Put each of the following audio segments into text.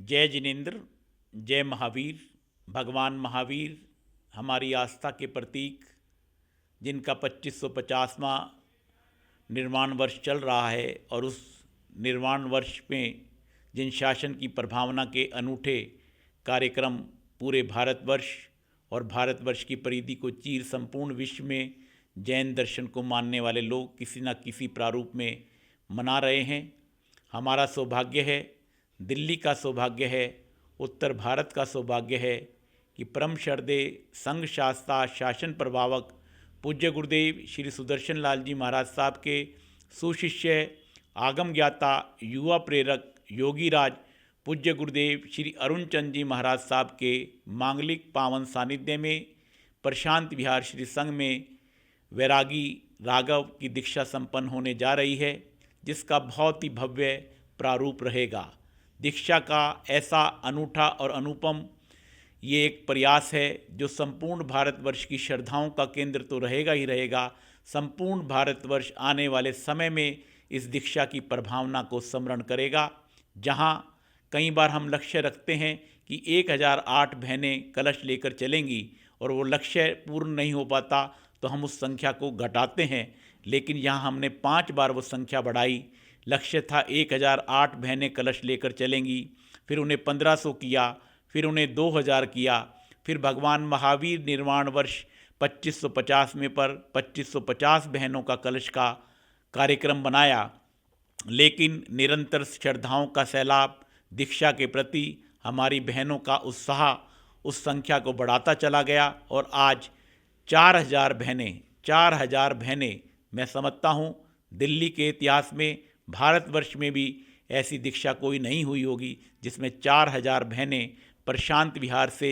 जय जिनेन्द्र, जय महावीर। भगवान महावीर हमारी आस्था के प्रतीक, जिनका 2550वां निर्वाण वर्ष चल रहा है और उस निर्वाण वर्ष में जिन शासन की प्रभावना के अनूठे कार्यक्रम पूरे भारतवर्ष और भारतवर्ष की परिधि को चीर संपूर्ण विश्व में जैन दर्शन को मानने वाले लोग किसी न किसी प्रारूप में मना रहे हैं। हमारा सौभाग्य है, दिल्ली का सौभाग्य है, उत्तर भारत का सौभाग्य है कि परम श्रद्धेय संघ शास्त्रा शासन प्रभावक पूज्य गुरुदेव श्री सुदर्शन लाल जी महाराज साहब के सुशिष्य आगम ज्ञाता युवा प्रेरक योगी राज पूज्य गुरुदेव श्री अरुण चंद जी महाराज साहब के मांगलिक पावन सानिध्य में प्रशांत विहार श्री संघ में वैरागी राघव की दीक्षा संपन्न होने जा रही है, जिसका बहुत ही भव्य प्रारूप रहेगा। दीक्षा का ऐसा अनूठा और अनुपम ये एक प्रयास है जो संपूर्ण भारतवर्ष की श्रद्धाओं का केंद्र तो रहेगा ही रहेगा। संपूर्ण भारतवर्ष आने वाले समय में इस दीक्षा की प्रभावना को स्मरण करेगा। जहाँ कई बार हम लक्ष्य रखते हैं कि 1008 बहनें कलश लेकर चलेंगी और वो लक्ष्य पूर्ण नहीं हो पाता तो हम उस संख्या को घटाते हैं, लेकिन यहाँ हमने 5 बार वो संख्या बढ़ाई। लक्ष्य था 1008 बहनें कलश लेकर चलेंगी, फिर उन्हें 1500 किया, फिर उन्हें 2000 किया, फिर भगवान महावीर निर्वाण वर्ष 2550 में पर 2550 बहनों का कलश का कार्यक्रम बनाया। लेकिन निरंतर श्रद्धाओं का सैलाब दीक्षा के प्रति हमारी बहनों का उत्साह उस संख्या को बढ़ाता चला गया और आज 4000 बहनें मैं समझता हूँ दिल्ली के इतिहास में भारतवर्ष में भी ऐसी दीक्षा कोई नहीं हुई होगी जिसमें 4000 बहनें प्रशांत विहार से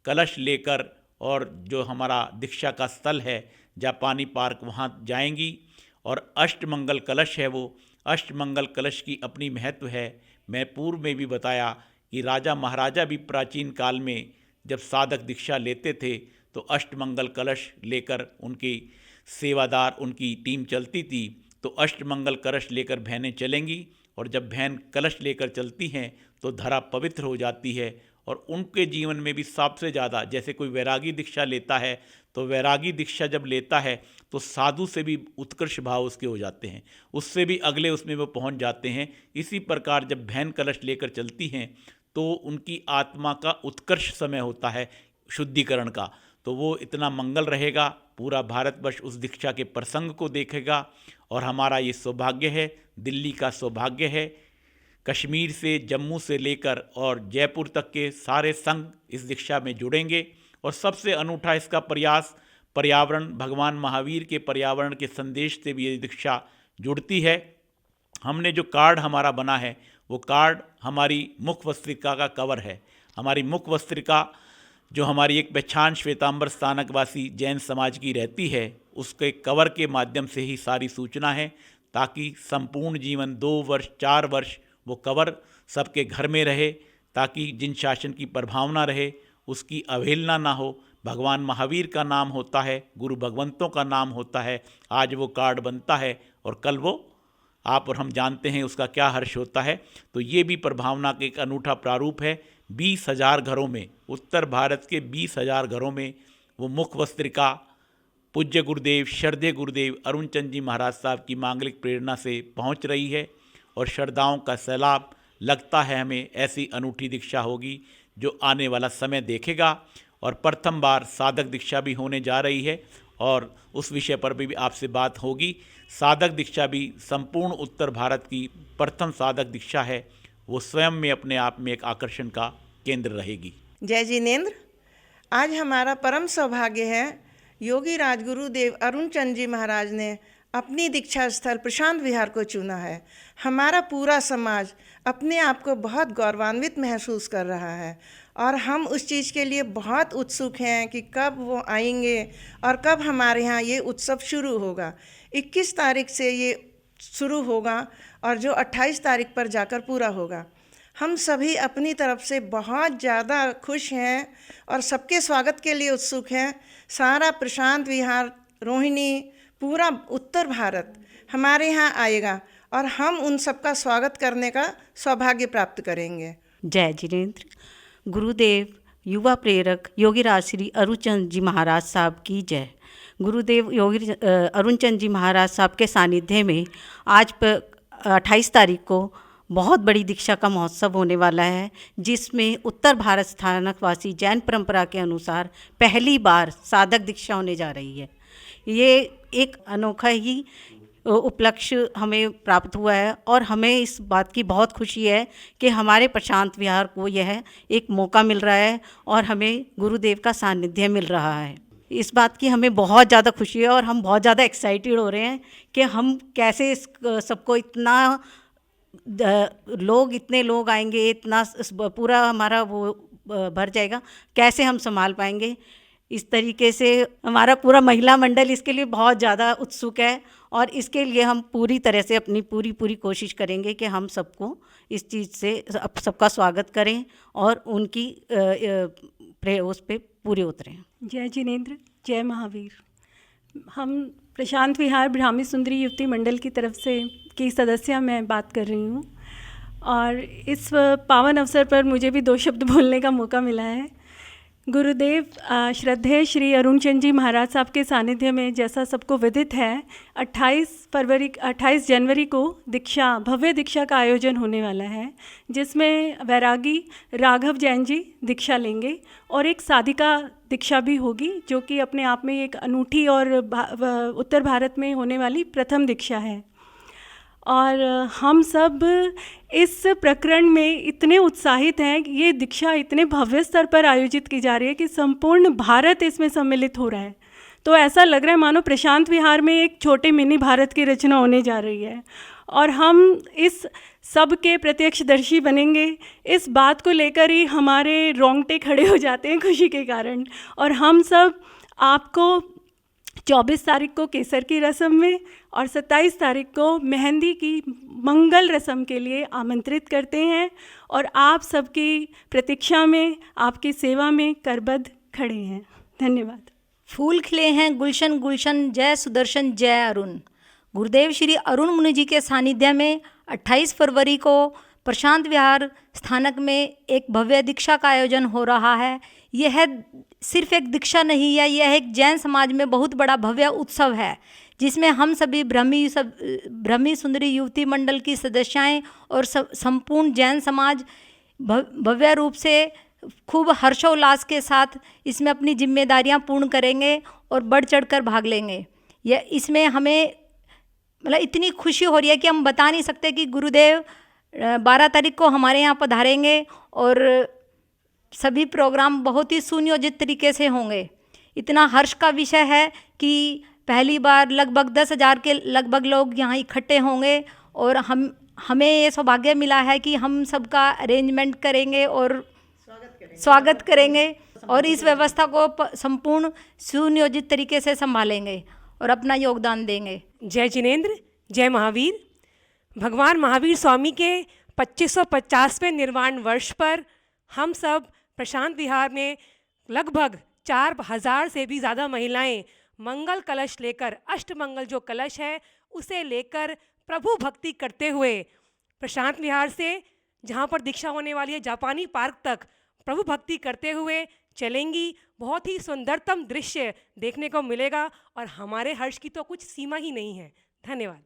कलश लेकर और जो हमारा दीक्षा का स्थल है जापानी पार्क वहाँ जाएंगी। और अष्टमंगल कलश है, वो अष्टमंगल कलश की अपनी महत्व है। मैं पूर्व में भी बताया कि राजा महाराजा भी प्राचीन काल में जब साधक दीक्षा लेते थे तो अष्टमंगल कलश लेकर उनकी सेवादार उनकी टीम चलती थी। तो अष्टमंगल कलश लेकर बहनें चलेंगी और जब बहन कलश लेकर चलती हैं तो धरा पवित्र हो जाती है। और उनके जीवन में भी सबसे ज़्यादा, जैसे कोई वैरागी दीक्षा लेता है तो वैरागी दीक्षा जब लेता है तो साधु से भी उत्कृष्ट भाव उसके हो जाते हैं, उससे भी अगले उसमें वो पहुंच जाते हैं। इसी प्रकार जब बहन कलश लेकर चलती हैं तो उनकी आत्मा का उत्कर्ष समय होता है शुद्धिकरण का। तो वो इतना मंगल रहेगा, पूरा भारतवर्ष उस दीक्षा के प्रसंग को देखेगा। और हमारा ये सौभाग्य है, दिल्ली का सौभाग्य है, कश्मीर से जम्मू से लेकर और जयपुर तक के सारे संघ इस दीक्षा में जुड़ेंगे। और सबसे अनूठा इसका प्रयास पर्यावरण, भगवान महावीर के पर्यावरण के संदेश से भी ये दीक्षा जुड़ती है। हमने जो कार्ड हमारा बना है वो कार्ड हमारी मुख वस्त्रिका का कवर है। हमारी मुख वस्त्रिका जो हमारी एक पहचान श्वेतांबर स्थानकवासी जैन समाज की रहती है, उसके कवर के माध्यम से ही सारी सूचना है, ताकि संपूर्ण जीवन 2 वर्ष 4 वर्ष वो कवर सबके घर में रहे, ताकि जिन शासन की प्रभावना रहे उसकी अवहेलना ना हो। भगवान महावीर का नाम होता है, गुरु भगवंतों का नाम होता है। आज वो कार्ड बनता है और कल वो आप और हम जानते हैं उसका क्या हर्ष होता है। तो ये भी प्रभावना का एक अनूठा प्रारूप है। 20,000 घरों में, उत्तर भारत के 20,000 घरों में वो मुख वस्त्रिका पूज्य गुरुदेव श्रद्धेय गुरुदेव अरुण चंद जी महाराज साहब की मांगलिक प्रेरणा से पहुंच रही है। और श्रद्धाओं का सैलाब लगता है हमें ऐसी अनूठी दीक्षा होगी जो आने वाला समय देखेगा। और प्रथम बार साधक दीक्षा भी होने जा रही है और उस विषय पर भी आपसे बात होगी। साधक दीक्षा भी संपूर्ण उत्तर भारत की प्रथम साधक दीक्षा है, वो स्वयं में अपने आप में एक आकर्षण का केंद्र रहेगी। जय जिनेन्द्र, आज हमारा परम सौभाग्य है योगी राजगुरुदेव अरुण चंद जी महाराज ने अपनी दीक्षा स्थल प्रशांत विहार को चुना है। हमारा पूरा समाज अपने आप को बहुत गौरवान्वित महसूस कर रहा है और हम उस चीज़ के लिए बहुत उत्सुक हैं कि कब वो आएंगे और कब हमारे यहाँ ये उत्सव शुरू होगा। 21 तारीख से ये शुरू होगा और जो 28 तारीख पर जाकर पूरा होगा। हम सभी अपनी तरफ से बहुत ज़्यादा खुश हैं और सबके स्वागत के लिए उत्सुक हैं। सारा प्रशांत विहार, रोहिणी, पूरा उत्तर भारत हमारे यहाँ आएगा और हम उन सबका स्वागत करने का सौभाग्य प्राप्त करेंगे। जय जिनेंद्र। गुरुदेव युवा प्रेरक योगीराज श्री अरुणचंद जी महाराज साहब की जय। गुरुदेव योगी अरुणचंद जी महाराज साहब के सानिध्य में आज 28 तारीख को बहुत बड़ी दीक्षा का महोत्सव होने वाला है, जिसमें उत्तर भारत स्थानकवासी जैन परंपरा के अनुसार पहली बार साधक दीक्षा होने जा रही है। ये एक अनोखा ही उपलक्ष्य हमें प्राप्त हुआ है और हमें इस बात की बहुत खुशी है कि हमारे प्रशांत विहार को यह एक मौका मिल रहा है और हमें गुरुदेव का सानिध्य मिल रहा है। इस बात की हमें बहुत ज़्यादा खुशी है और हम बहुत ज़्यादा एक्साइटेड हो रहे हैं कि हम कैसे इस सबको इतना इतने लोग आएंगे, इतना पूरा हमारा वो भर जाएगा, कैसे हम संभाल पाएंगे। इस तरीके से हमारा पूरा महिला मंडल इसके लिए बहुत ज़्यादा उत्सुक है और इसके लिए हम पूरी तरह से अपनी पूरी कोशिश करेंगे कि हम सबको इस चीज़ से सबका स्वागत करें और उनकी उस पर पूरे उतरें। जय जिनेंद्र, जय महावीर। हम प्रशांत विहार ब्राह्मी सुंदरी युवती मंडल की तरफ से की सदस्य मैं बात कर रही हूँ और इस पावन अवसर पर मुझे भी 2 शब्द बोलने का मौका मिला है। गुरुदेव श्रद्धेय श्री अरुणचंद जी महाराज साहब के सानिध्य में, जैसा सबको विदित है, 28 जनवरी को भव्य दीक्षा का आयोजन होने वाला है, जिसमें वैरागी राघव जैन जी दीक्षा लेंगे और एक साधिका दीक्षा भी होगी, जो कि अपने आप में एक अनूठी और उत्तर भारत में होने वाली प्रथम दीक्षा है। और हम सब इस प्रकरण में इतने उत्साहित हैं कि ये दीक्षा इतने भव्य स्तर पर आयोजित की जा रही है कि संपूर्ण भारत इसमें सम्मिलित हो रहा है। तो ऐसा लग रहा है मानो प्रशांत विहार में एक छोटे मिनी भारत की रचना होने जा रही है और हम इस सब के प्रत्यक्षदर्शी बनेंगे। इस बात को लेकर ही हमारे रोंगटे खड़े हो जाते हैं खुशी के कारण। और हम सब आपको 24 तारीख को केसर की रस्म में और 27 तारीख को मेहंदी की मंगल रस्म के लिए आमंत्रित करते हैं और आप सबकी प्रतीक्षा में, आपकी सेवा में करबद्ध खड़े हैं। धन्यवाद। फूल खिले हैं गुलशन गुलशन, जय सुदर्शन जय अरुण। गुरुदेव श्री अरुण मुनि जी के सानिध्य में 28 फरवरी को प्रशांत विहार स्थानक में एक भव्य दीक्षा का आयोजन हो रहा है। यह सिर्फ एक दीक्षा नहीं है, यह एक जैन समाज में बहुत बड़ा भव्य उत्सव है, जिसमें हम सभी ब्राह्मी सुंदरी युवती मंडल की सदस्याएं और संपूर्ण जैन समाज भव्य रूप से खूब हर्षोल्लास के साथ इसमें अपनी जिम्मेदारियां पूर्ण करेंगे और बढ़ चढ़कर भाग लेंगे। इसमें हमें मतलब इतनी खुशी हो रही है कि हम बता नहीं सकते कि गुरुदेव 12 तारीख को हमारे यहाँ पधारेंगे और सभी प्रोग्राम बहुत ही सुनियोजित तरीके से होंगे। इतना हर्ष का विषय है कि पहली बार लगभग 10,000 के लगभग लोग यहाँ इकट्ठे होंगे और हमें ये सौभाग्य मिला है कि हम सबका अरेंजमेंट करेंगे और स्वागत करेंगे और इस व्यवस्था को संपूर्ण सुनियोजित तरीके से संभालेंगे और अपना योगदान देंगे। जय जिनेंद्र, जय महावीर। भगवान महावीर स्वामी के 2550वें निर्वाण वर्ष पर हम सब प्रशांत विहार में लगभग 4000 से भी ज़्यादा महिलाएं मंगल कलश लेकर, अष्टमंगल जो कलश है उसे लेकर प्रभु भक्ति करते हुए प्रशांत विहार से जहाँ पर दीक्षा होने वाली है जापानी पार्क तक प्रभु भक्ति करते हुए चलेंगी। बहुत ही सुंदरतम दृश्य देखने को मिलेगा और हमारे हर्ष की तो कुछ सीमा ही नहीं है। धन्यवाद।